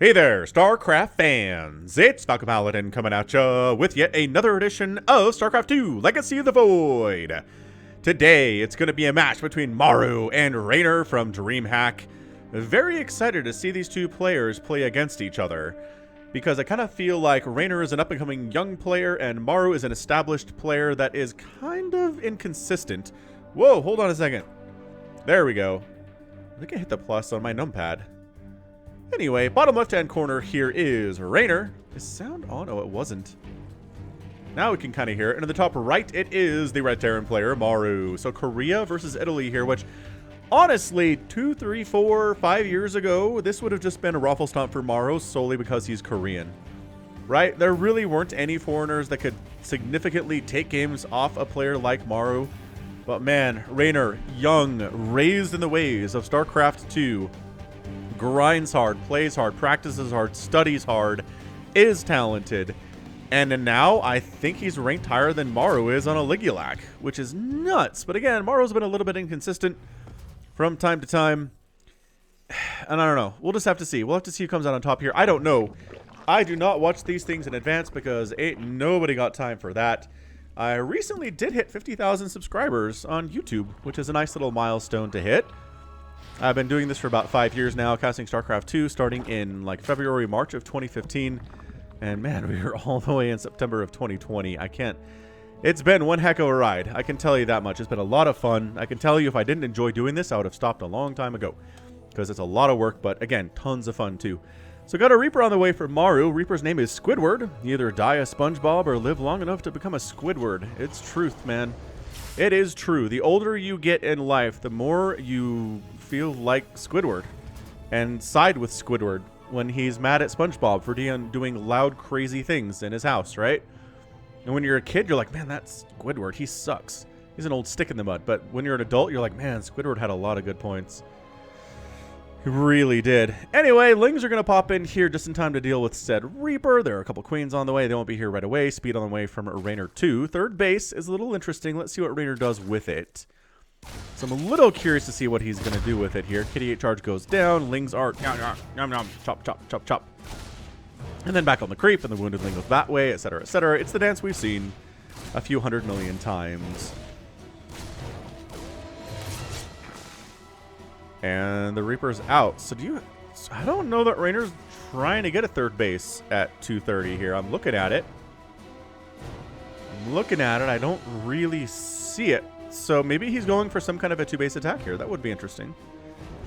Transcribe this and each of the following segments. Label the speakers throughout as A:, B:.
A: Hey there, StarCraft fans! It's Falcon Paladin coming at ya with yet another edition of StarCraft 2 Legacy of the Void. Today, it's going to be a match between Maru and Reynor from DreamHack. Very excited to see these two players play against each other, because I kind of feel like Reynor is an up-and-coming young player and Maru is an established player that is kind of inconsistent. Whoa, hold on a second. There we go. I think I hit the plus on my numpad. Anyway, bottom left-hand corner here is Reynor. Is sound on? Oh, it wasn't. Now we can kind of hear it. And in the top right, it is the Red Terran player, Maru. So Korea versus Italy here, which honestly, 2, 3, 4, 5 years ago, this would have just been a raffle stomp for Maru solely because he's Korean. Right? There really weren't any foreigners that could significantly take games off a player like Maru. But man, Reynor, young, raised in the ways of StarCraft 2, grinds hard, plays hard, practices hard, studies hard, is talented, and now I think he's ranked higher than Maru is on a Ligulac, which is nuts. But again, Maru's been a little bit inconsistent from time to time, and I don't know. We'll just have to see. We'll have to see who comes out on top here. I don't know. I do not watch these things in advance because ain't nobody got time for that. I recently did hit 50,000 subscribers on YouTube, which is a nice little milestone to hit. I've been doing this for about 5 years now, casting StarCraft 2, starting in like February, March of 2015. And man, we are all the way in September of 2020. It's been one heck of a ride. I can tell you that much. It's been a lot of fun. I can tell you if I didn't enjoy doing this, I would have stopped a long time ago. Because it's a lot of work, but again, tons of fun too. So got a Reaper on the way for Maru. Reaper's name is Squidward. You either die a SpongeBob or live long enough to become a Squidward. It's truth, man. It is true. The older you get in life, the more you feel like Squidward and side with Squidward when he's mad at SpongeBob for doing loud, crazy things in his house, right? And when you're a kid, you're like, man, that's Squidward. He sucks. He's an old stick in the mud. But when you're an adult, you're like, man, Squidward had a lot of good points. He really did. Anyway, Lings are going to pop in here just in time to deal with said Reaper. There are a couple queens on the way. They won't be here right away. Speed on the way from Reynor 2. Third base is a little interesting. Let's see what Reynor does with it. So I'm a little curious to see what he's going to do with it here. Kitty 8 charge goes down. Lings are nom, nom, chop, chop, chop, chop. And then back on the creep, and the wounded Ling goes that way, etc., etc. It's the dance we've seen a few 100 million times. And the Reaper's out. So I don't know that Reynor's trying to get a third base at 230 here. I'm looking at it. I don't really see it. So maybe he's going for some kind of a 2-base attack here. That would be interesting.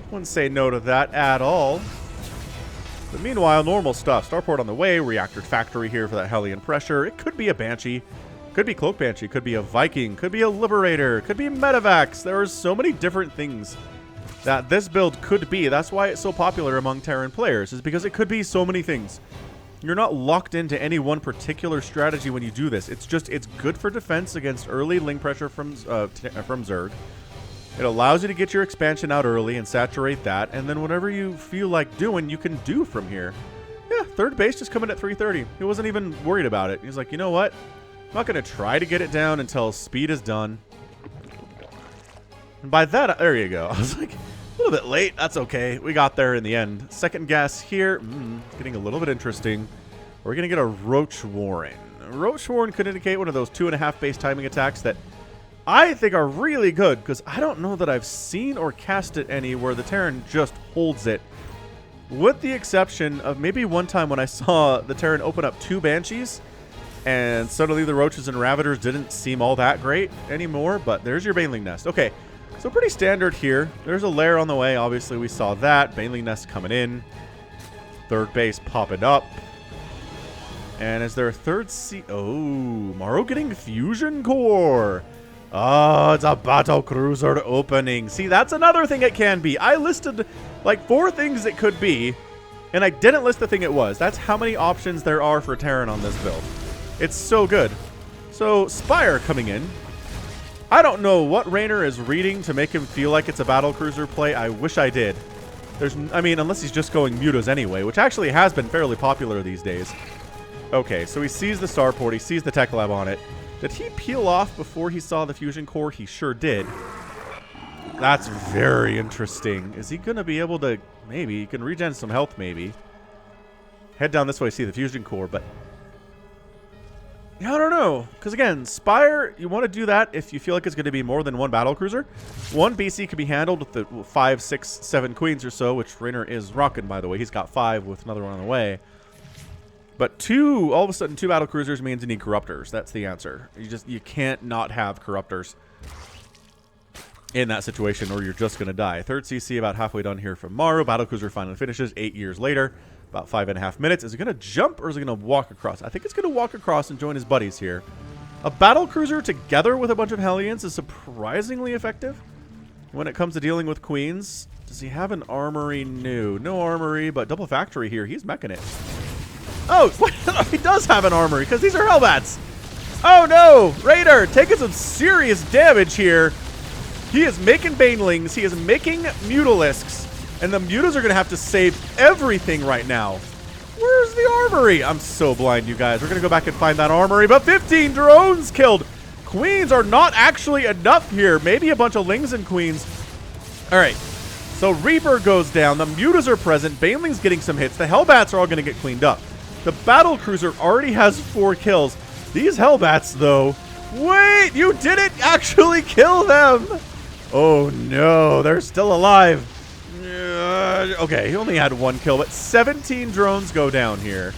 A: Wouldn't say no to that at all. But meanwhile, normal stuff. Starport on the way. Reactor factory here for that Hellion pressure. It could be a Banshee. Could be Cloak Banshee. Could be a Viking. Could be a Liberator. Could be Medivacs. There are so many different things that this build could be. That's why it's so popular among Terran players, is because it could be so many things. You're not locked into any one particular strategy when you do this. It's good for defense against early Ling pressure from Zerg. It allows you to get your expansion out early and saturate that, and then whatever you feel like doing, you can do from here. Yeah, third base just coming at 330. He wasn't even worried about it. He's like, you know what? I'm not going to try to get it down until speed is done. And by that, there you go. I was like, a little bit late. That's okay. We got there in the end. Second gas here. Getting a little bit interesting. We're going to get a Roach Warren. Roach Warren could indicate one of those 2.5 base timing attacks that I think are really good, because I don't know that I've seen or casted any where the Terran just holds it. With the exception of maybe one time when I saw the Terran open up 2 Banshees, and suddenly the Roaches and Ravagers didn't seem all that great anymore, but there's your Baneling Nest. Okay. So pretty standard here. There's a lair on the way. Obviously, we saw that. Baneling Nest coming in. Third base popping up. And is there a third Oh, Maru getting Fusion Core. Oh, it's a battle cruiser opening. See, that's another thing it can be. I listed like 4 things it could be, and I didn't list the thing it was. That's how many options there are for Terran on this build. It's so good. So, Spire coming in. I don't know what Reynor is reading to make him feel like it's a battlecruiser play. I wish I did. I mean, unless he's just going mutas anyway, which actually has been fairly popular these days. Okay, so he sees the starport. He sees the tech lab on it. Did he peel off before he saw the fusion core? He sure did. That's very interesting. Is he going to be able to... Maybe. He can regen some health, maybe. Head down this way, see the fusion core, but yeah, I don't know. Because again, Spire, you want to do that if you feel like it's going to be more than one battle cruiser. One BC can be handled with the 5, 6, 7 queens or so, which Reynor is rocking, by the way. He's got 5 with another one on the way. But 2, all of a sudden, 2 battle cruisers means you need corruptors. That's the answer. You can't not have corruptors in that situation, or you're just going to die. Third CC about halfway done here from Maru. Battle cruiser finally finishes 8 years later. About 5.5 minutes. Is it going to jump or is it going to walk across? I think it's going to walk across and join his buddies here. A battle cruiser together with a bunch of Hellions is surprisingly effective when it comes to dealing with queens. Does he have an armory? No armory, but double factory here. He's meching it. Oh, he does have an armory because these are Hellbats. Oh no, Reynor taking some serious damage here. He is making Banelings. He is making Mutalisks. And the Mutas are going to have to save everything right now. Where's the armory? I'm so blind, you guys. We're going to go back and find that armory. But 15 drones killed. Queens are not actually enough here. Maybe a bunch of Lings and Queens. All right. So Reaper goes down. The Mutas are present. Baneling's getting some hits. The Hellbats are all going to get cleaned up. The Battle Cruiser already has 4 kills. These Hellbats, though. Wait, you didn't actually kill them. Oh, no. They're still alive. Okay, he only had 1 kill, but 17 drones go down here.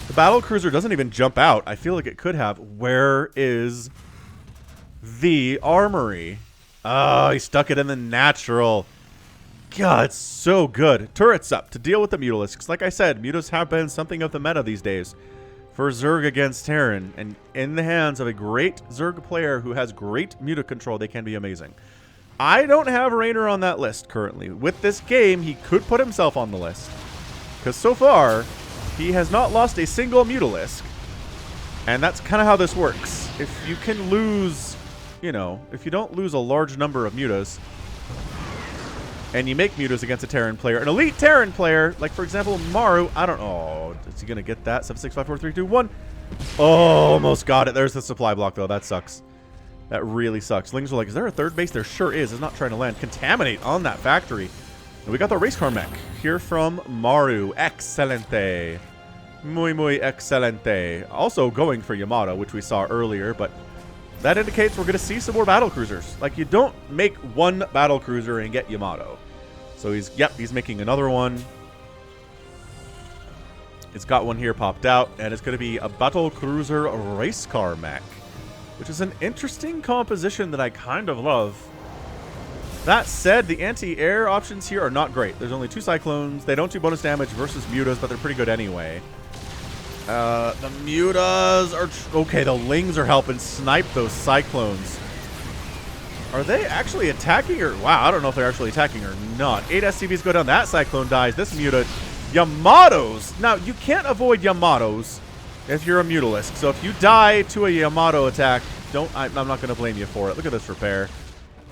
A: The battle cruiser doesn't even jump out. I feel like it could have. Where is the armory? Oh, he stuck it in the natural. God, it's so good. Turrets up to deal with the Mutalisks. Like I said, Mutas have been something of the meta these days for Zerg against Terran. And in the hands of a great Zerg player who has great Muta control, they can be amazing. I don't have Reynor on that list currently. With this game, he could put himself on the list. Because so far, he has not lost a single Mutalisk. And that's kind of how this works. If you can lose, you know, if you don't lose a large number of Mutas, and you make Mutas against a Terran player, an elite Terran player, like for example, Maru, I don't know. Is he going to get that? 7, 6, 5, 4, 3, 2, 1. Oh, almost got it. There's the supply block, though. That sucks. That really sucks. Lings are like, is there a third base? There sure is. It's not trying to land. Contaminate on that factory. And we got the race car mech here from Maru. Excelente. Muy, muy excelente. Also going for Yamato, which we saw earlier, but that indicates we're going to see some more battle cruisers. Like, you don't make one battle cruiser and get Yamato. So he's making another one. It's got one here popped out, and it's going to be a battle cruiser race car mech, which is an interesting composition that I kind of love. That said, the anti-air options here are not great. There's only 2 Cyclones. They don't do bonus damage versus Mutas, but they're pretty good anyway. The Mutas are... okay, the Lings are helping snipe those Cyclones. Are they actually attacking or... wow, I don't know if they're actually attacking or not. 8 SCVs go down. That Cyclone dies. This Muta... Yamatos! Now, you can't avoid Yamatos if you're a Mutalisk. So if you die to a Yamato attack, I'm not going to blame you for it. Look at this repair.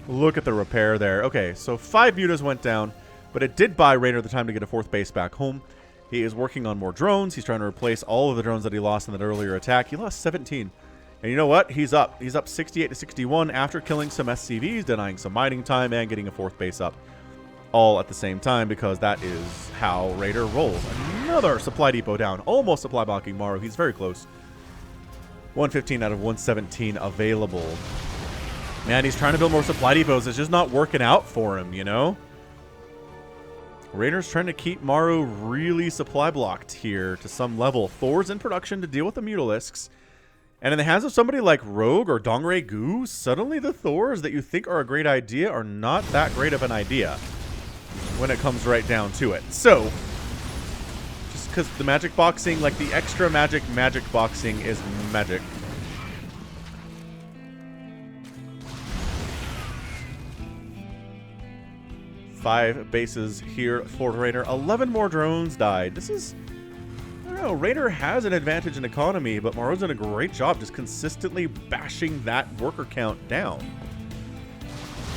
A: Look at the repair there. Okay, so 5 Mutas went down, but it did buy Reynor the time to get a 4th base back home. He is working on more drones. He's trying to replace all of the drones that he lost in that earlier attack. He lost 17. And you know what? He's up. He's up 68 to 61 after killing some SCVs, denying some mining time, and getting a 4th base up. All at the same time, because that is how Reynor rolls. Another supply depot down. Almost supply blocking Maru. He's very close. 115 out of 117 available. Man, he's trying to build more supply depots. It's just not working out for him, you know? Reynor's trying to keep Maru really supply blocked here to some level. Thor's in production to deal with the Mutalisks. And in the hands of somebody like Rogue or Dongray Gu, suddenly the Thors that you think are a great idea are not that great of an idea when it comes right down to it. So, just because the magic boxing, like the extra magic boxing is magic. Five bases here for Reynor. 11 more drones died. This is... I don't know. Reynor has an advantage in economy, but Maru's done a great job just consistently bashing that worker count down.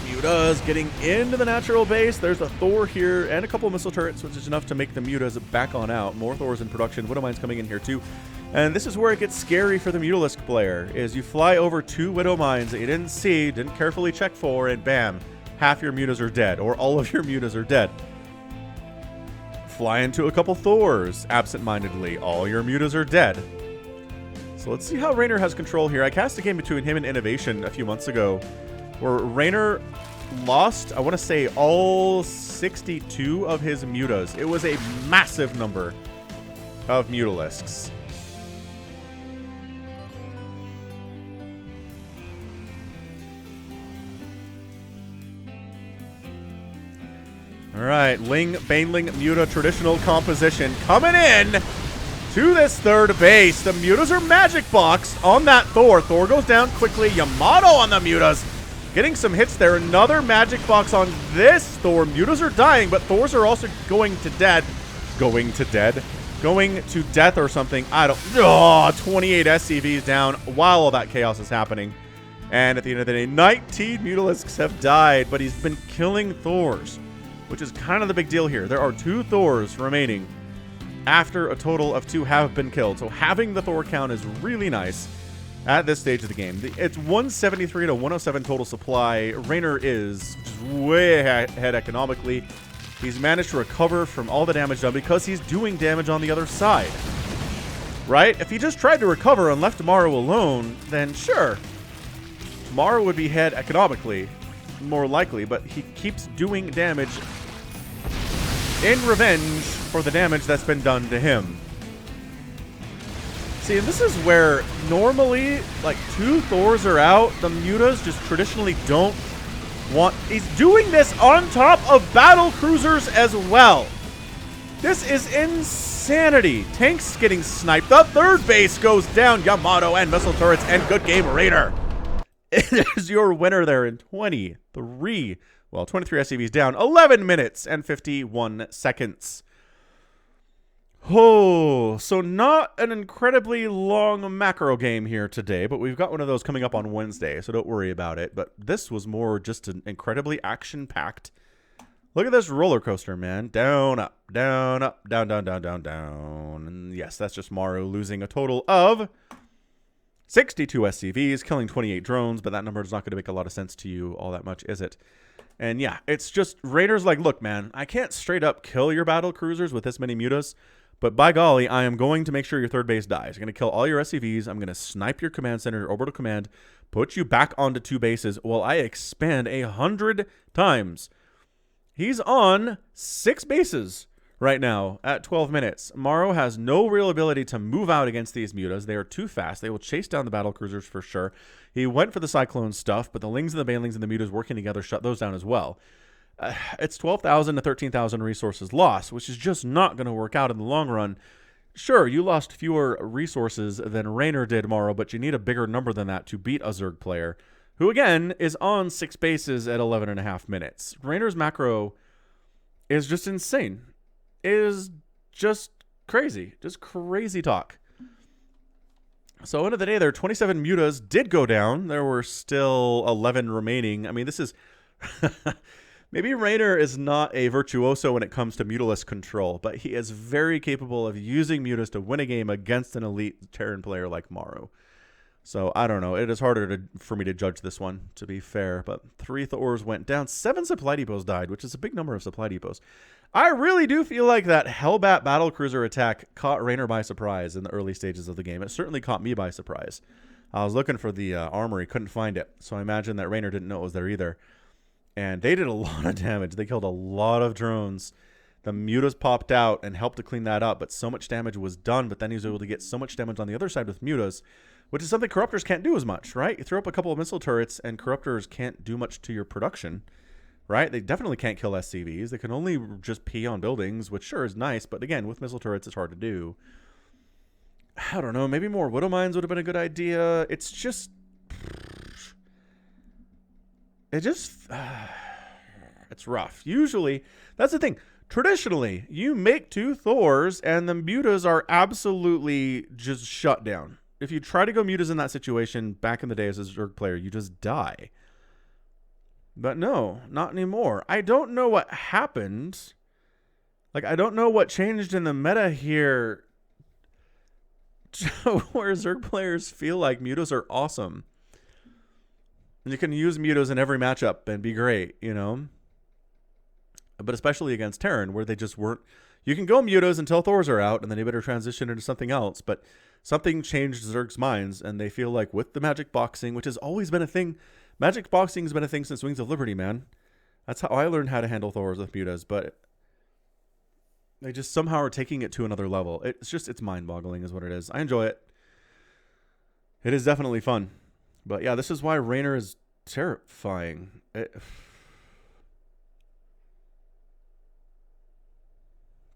A: Mutas getting into the natural base. There's a Thor here and a couple of missile turrets, which is enough to make the Mutas back on out. More Thors in production. Widowmine's coming in here too. And this is where it gets scary for the Mutalisk player, is you fly over 2 Widowmines that you didn't see, didn't carefully check for, and bam, half your Mutas are dead, or all of your Mutas are dead. Fly into a couple Thors absent-mindedly. All your mutas are dead. So let's see how Reynor has control here. I cast a game between him and Innovation a few months ago where Reynor lost, I want to say, all 62 of his mutas. It was a massive number of mutalisks. All right, Ling, Baneling, Muta, traditional composition coming in to this third base. The mutas are magic boxed on that Thor. Thor goes down quickly. Yamato on the mutas. Getting some hits there. Another magic box on this Thor. Mutas are dying, but Thors are also going to dead. Going to death or something. I don't... Oh, 28 SCVs down while all that chaos is happening. And at the end of the day, 19 Mutalisks have died, but he's been killing Thors, which is kind of the big deal here. There are 2 Thors remaining after a total of 2 have been killed. So having the Thor count is really nice at this stage of the game. It's 173 to 107 total supply. Reynor is just way ahead economically. He's managed to recover from all the damage done because he's doing damage on the other side. Right? If he just tried to recover and left Maru alone, then sure, Maru would be ahead economically, more likely, but he keeps doing damage in revenge for the damage that's been done to him. See, this is where normally, like, 2 Thors are out. The mutas just traditionally don't want... He's doing this on top of battle cruisers as well. This is insanity. Tanks getting sniped. The third base goes down. Yamato and missile turrets, and good game, Reynor. There's your winner there in 23 SCVs down, 11 minutes and 51 seconds. Oh, so not an incredibly long macro game here today, but we've got one of those coming up on Wednesday, so don't worry about it. But this was more just an incredibly action-packed. Look at this roller coaster, man. Down, up, down, up, down, down, down, down, down. And yes, that's just Maru losing a total of 62 SCVs, killing 28 drones, but that number is not going to make a lot of sense to you all that much, is it? And yeah, it's just, Rainer's like, look, man, I can't straight up kill your battle cruisers with this many mutas, but by golly, I am going to make sure your third base dies. I'm going to kill all your SCVs. I'm going to snipe your command center, your orbital command, put you back onto 2 bases while I expand 100 times. He's on 6 bases right now at 12 minutes. Maru has no real ability to move out against these mutas. They are too fast. They will chase down the battle cruisers for sure. He went for the cyclone stuff, but the Lings and the Banelings and the mutas working together shut those down as well. It's 12,000 to 13,000 resources lost, which is just not going to work out in the long run. Sure, you lost fewer resources than Reynor did, Maru, but you need a bigger number than that to beat a Zerg player, who again is on 6 bases at 11.5 minutes. Raynor's macro is just insane. Is just crazy. Just crazy talk. So end of the day there, 27 mutas did go down. There were still 11 remaining. I mean, this is... Maybe Reynor is not a virtuoso when it comes to mutalist control, but he is very capable of using mutas to win a game against an elite Terran player like Maru. So, I don't know. It is harder for me to judge this one, to be fair. But 3 Thors went down. 7 supply depots died, which is a big number of supply depots. I really do feel like that Hellbat battlecruiser attack caught Reynor by surprise in the early stages of the game. It certainly caught me by surprise. I was looking for the armory, couldn't find it. So I imagine that Reynor didn't know it was there either. And they did a lot of damage. They killed a lot of drones. The mutas popped out and helped to clean that up, but so much damage was done. But then he was able to get so much damage on the other side with mutas, which is something Corruptors can't do as much, right? You throw up a couple of missile turrets and Corruptors can't do much to your production, right? They definitely can't kill SCVs. They can only just pee on buildings, which sure is nice, but again, with missile turrets, it's hard to do. I don't know. Maybe more Widow Mines would have been a good idea. It's just... it's rough. Usually, that's the thing. Traditionally, you make 2 Thors and the mutas are absolutely just shut down. If you try to go mutas in that situation back in the day as a Zerg player, you just die. But no, not anymore. I don't know what happened. Like, I don't know what changed in the meta here where Zerg players feel like mutas are awesome. You can use mutas in every matchup and be great, you know? but especially against Terran, where they just weren't. You can go mutas until Thors are out, and then you better transition into something else. But something changed Zerg's minds, and they feel like with the magic boxing, which has always been a thing, magic boxing has been a thing since Wings of Liberty, man. That's how I learned how to handle Thors with mutas, but they just somehow are taking it to another level. It's mind-boggling is what it is. I enjoy it. It is definitely fun. But yeah, this is why Reynor is terrifying.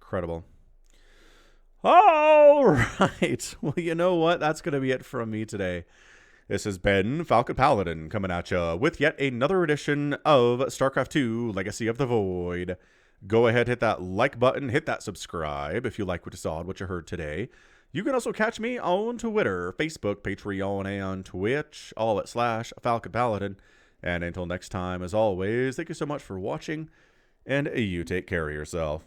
A: Incredible. All right. Well, you know what? That's going to be it from me today. This has been Falcon Paladin coming at you with yet another edition of StarCraft 2 Legacy of the Void. Go ahead, hit that like button, hit that subscribe if you like what you saw and what you heard today. You can also catch me on Twitter, Facebook, Patreon, and Twitch, all at /Falcon Paladin. And until next time, as always, thank you so much for watching, and you take care of yourself.